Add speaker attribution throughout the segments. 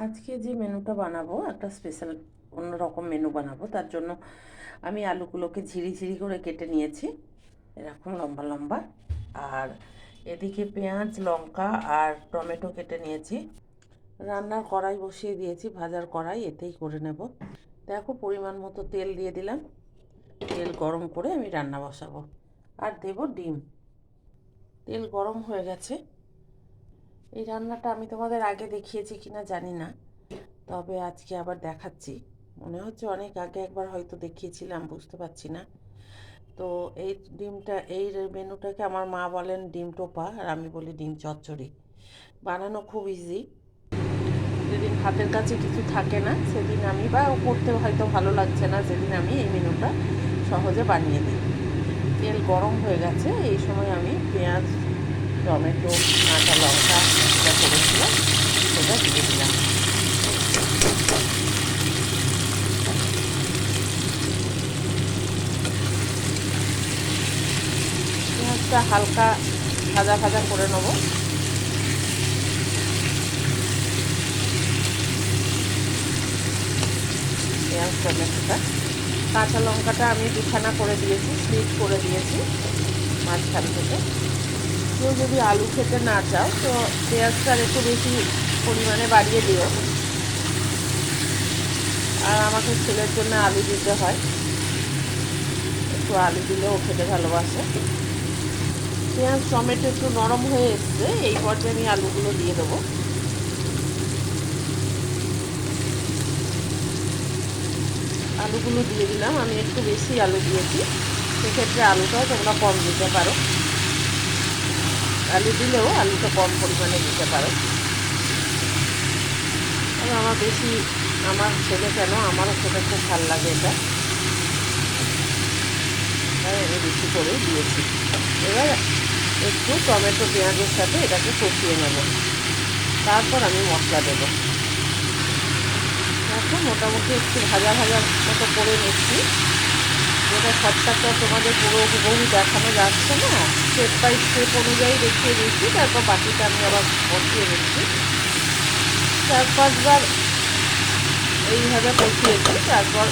Speaker 1: আজকে যে মেনুটা বানাবো একটা স্পেশাল অন্যরকম মেনু বানাবো। তার জন্য আমি আলুগুলোকে ঝিরি করে কেটে নিয়েছি এরকম লম্বা লম্বা। আর এদিকে পেঁয়াজ, লঙ্কা আর টমেটো কেটে নিয়েছি। রান্নার কড়াই বসিয়ে দিয়েছি, ভাজার কড়াই, এতেই করে নেব। দেখো পরিমাণ মতো তেল দিয়ে দিলাম। তেল গরম করে আমি রান্না বসাবো। আর দেব ডিম। তেল গরম হয়ে গেছে। এই রান্নাটা আমি তোমাদের আগে দেখিয়েছি কিনা জানি না, তবে আজকে আবার দেখাচ্ছি। মনে হচ্ছে অনেক আগে একবার হয়তো দেখিয়েছিলাম, বুঝতে পারছি না। তো এই এই মেনুটাকে আমার মা বলেন ডিম টোপা, আর আমি বলি ডিম চচ্চড়ি। বানানো খুব ইজি। যেদিন হাতের কাছে কিছু থাকে না সেদিন আমি, বা করতে হয়তো ভালো লাগছে না, সেদিন আমি এই মেনুটা সহজে বানিয়ে দিই। তেল গরম হয়ে গেছে, এই সময় আমি পেঁয়াজ, টমেটো, কাঁচা লঙ্কা যেটা করেছিলাম সেটা দিয়ে দিলাম। পেঁয়াজটা হালকা ভাজা করে নেবো। পেঁয়াজ টমেটোটা, কাঁচা লঙ্কাটা আমি দুখানা করে দিয়েছি, স্লিট করে দিয়েছি মাঝখান থেকে। কেউ যদি আলু খেতে না চাও তো পেঁয়াজটার একটু বেশি পরিমাণে বাড়িয়ে দিও। আর আমাকে ছেলের জন্য আলু দিতে হয়, একটু আলু দিলেও খেতে ভালোবাসে। পেঁয়াজ টমেটো একটু নরম হয়ে এসছে, এই পর্যায়ে আমি আলুগুলো দিয়ে দেবো। আলুগুলো দিয়ে দিলাম, আমি একটু বেশি আলু দিয়েছি, সেক্ষেত্রে আলুটাও তোমরা কম দিতে পারো। আলু দিলেও আলুটা কম পরিমাণে দিতে পারো। তবে আমার ছেলে কেন, আমারও খেতে খুব ভালো লাগে এটা, তাই আমি বেশি করেই দিয়েছি। এবার একটু টমেটো পেঁয়াজের সাথে এটাকে কষিয়ে নেব, তারপর আমি মশলা দেবো। এখন মোটামুটি একটু ভাজা মতো করে নিচ্ছি। যেটা সবটাটা তোমাদের পুরো হুবহু দেখানো যাচ্ছে না, স্টেপ বাই স্টেপ অনুযায়ী দেখিয়ে দিচ্ছি, তারপর বাকিটা আমি আবার কষিয়ে নিচ্ছি। 4-5 বার এইভাবে কষিয়েছি, তারপর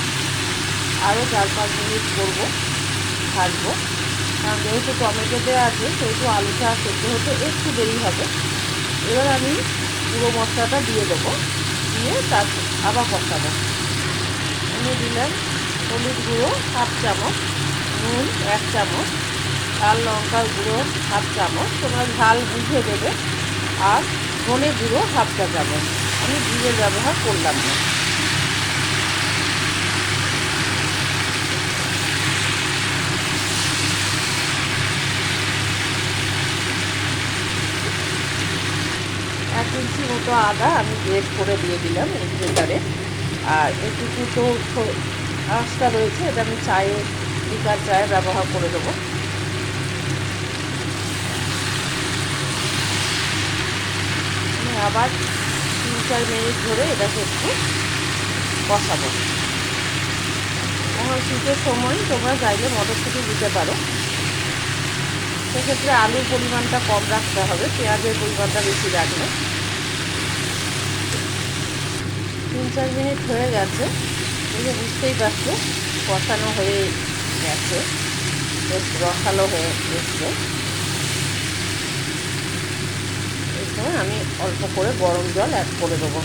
Speaker 1: আরও 4-5 মিনিট করবো, ভাজবো। কারণ যেহেতু টমেটো দেওয়া আছে সেহেতু আলুটা সেদ্ধ হতে একটু দেরি হবে। এবার আমি পুরো মশলাটা দিয়ে দেবো, দিয়ে তার আবার কষাবো। আমি দিলাম হলুদ গুঁড়ো 1/2 চামচ, নুন 1 চামচ, লাল লঙ্কার গুঁড়ো 1/2 চামচ, তোমরা ঝাল বুঝে দেবে, আর ধনে গুঁড়ো 1/2 চা চামচ। আমি জিরে ব্যবহার করলাম না। এক ইঞ্চি মতো আদা আমি গ্রেট করে দিয়ে দিলাম এই গ্রেটারে। আর এটুকু তো আঁশটা রয়েছে, এটা আমি লিকার চায়ে ব্যবহার করে দেবো। আমি আবার 3-4 মিনিট ধরে এটাকে একটু কষাবো। এখন শীতের সময় তোমরা চাইলে মটরশুঁটি দিতে পারো, সেক্ষেত্রে আলুর পরিমাণটা কম রাখতে হবে, পেঁয়াজের পরিমাণটা বেশি রাখলে। 3-4 মিনিট হয়ে গেছে, এই যে বুঝতেই পারছো কষানো হয়ে গেছে, বেশ রসালো হয়ে এসছে। এই সময় আমি অল্প করে গরম জল অ্যাড করে দেবো।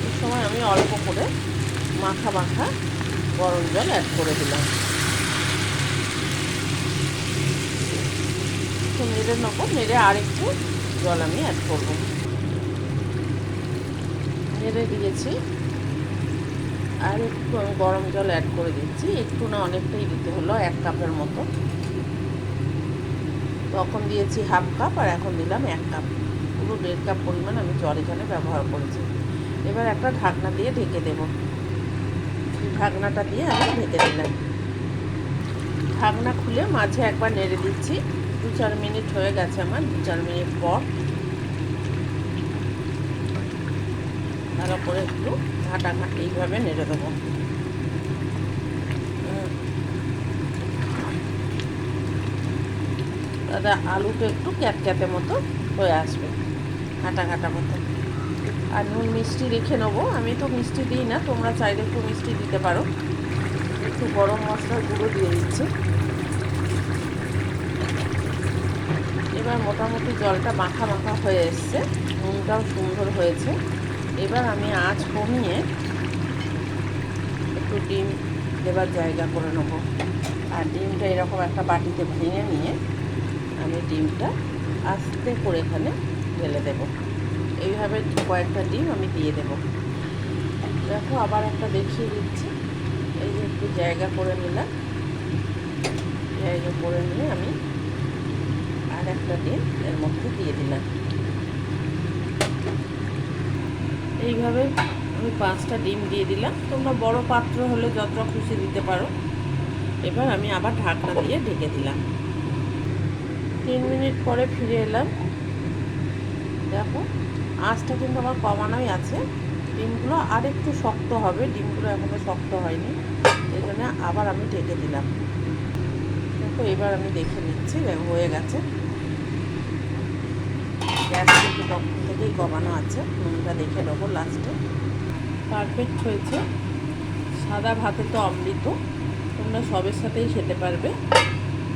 Speaker 1: এই সময় আমি অল্প করে মাখা গরম জল অ্যাড করে দিলাম। একটু নেড়ে নেবো, নেড়ে আরেকটু জল আমি অ্যাড করবো। নেড়ে দিয়েছি, আর একটু আমি গরম জল অ্যাড করে দিচ্ছি, একটু না অনেকটাই দিতে হলো, 1 কাপের মতো। তখন দিয়েছি 1/2 কাপ, আর এখন দিলাম 1 কাপ, পুরো 1.5 কাপ পরিমাণ আমি জল এখানে ব্যবহার করেছি। এবার একটা ঢাকনা দিয়ে ঢেকে দেব। ঢাকনাটা দিয়ে আমি ঢেকে দিলাম। ঢাকনা খুলে মাঝে একবার নেড়ে দিচ্ছি। 2-4 মিনিট হয়ে গেছে আমার, 2-4 মিনিট পর ভালো করে একটু এইভাবে নেড়ে দেবো। তাহলে আলুটা একটু ক্যাটক্যাটে মতো হয়ে আসবে, ঘাটা মতো। আর নুন মিষ্টি রেখে নেবো। আমি তো মিষ্টি দিই না, তোমরা চাইলে একটু মিষ্টি দিতে পারো। একটু গরম মশলার গুঁড়ো দিয়ে দিচ্ছি। এবার মোটামুটি জলটা মাখা মাখা হয়ে এসছে, নুনটাও সুন্দর হয়েছে। এবার আমি আঁচ কমিয়ে একটু ডিম দেবার জায়গা করে নেব। আর ডিমটা এরকম একটা বাটিতে ভেঙে নিয়ে আমি ডিমটা আস্তে করে এখানে ঢেলে দেব। এইভাবে কয়েকটা ডিম আমি দিয়ে দেব। দেখো আবার একটা দেখিয়ে দিচ্ছি। এই যে একটু জায়গা করে নিলাম, জায়গা করে নিয়ে আমি আর একটা ডিম এর মধ্যে দিয়ে দিলাম। এইভাবে আমি 5টা ডিম দিয়ে দিলাম। তোমরা বড় পাত্র হলে যতটা খুশি দিতে পারো। এবার আমি আবার ঢাকনা দিয়ে ঢেকে দিলাম। 3 মিনিট পরে ফিরে এলাম। দেখো আঁচটা কিন্তু আমার কমানোই আছে। ডিমগুলো আর একটু শক্ত হবে, ডিমগুলো এখনও শক্ত হয়নি, এই জন্য আবার আমি ঢেকে দিলাম। দেখো এবার আমি দেখে নিচ্ছি হয়ে গেছে। গ্যাস কিন্তু তখন থেকেই কমানো আছে, নুনটা দেখে নেবো লাস্টে। পারফেক্ট হয়েছে। সাদা ভাতে তো অমৃত, তোমরা সবের সাথেই খেতে পারবে।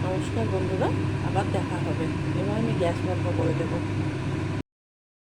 Speaker 1: নমস্কার বন্ধুরা, আবার দেখা হবে। এবার আমি গ্যাস বন্ধ করে দেবো।